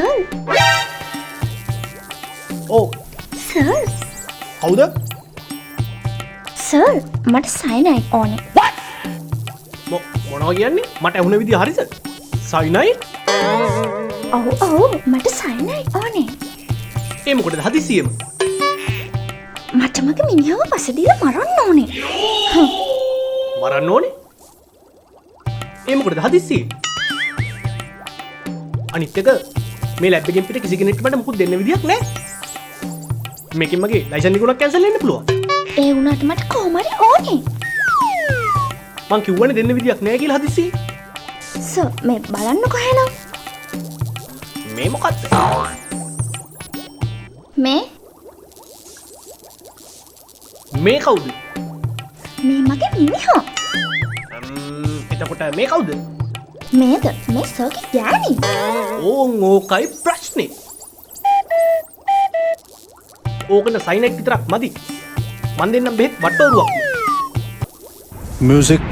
Sir ඕ sir කවුද sir මට cyanide ඕනේ. මොනවා කියන්නේ මට ඇහුණ විදිහ හරිද සයිනයිඩ් ඔව් මට සයිනයිඩ් ඕනේ. ඒ මොකටද හදිසියෙම මට මගේ මිනිහව පසදීලා මරන්න ඕනේ. මරන්න ඕනේ ඒ මොකටද හදිසියෙ අනිත් එක මේ ලැබ් එකෙන් පිට කිසි කෙනෙක්ට මට මුකුත් දෙන්න විදියක් නැහැ මේකෙන් මගේ ලයිසන් එක කැන්සල් වෙන්න පුළුවන් ඒ වුණාට මට කොහොම හරි ඕනේ. මං කිව්වනේ දෙන්න විදියක් නැහැ කියලා හදිසියෙ සර් මේ බලන්නකෝ එහෙනම්. මේ මොකද්ද මේ මේ කවුද මේ මගේ මිනිහා. එතකොට මේ කවුද මේද මේ සර්ගේ ගෑණි. ඕන් ඕකයි ප්‍රශ්නේ ඕකන සයිනයිඩ් විතරක් මදි මන් දෙන්නම් බෙහෙත් වට්ටෝරුවක් Music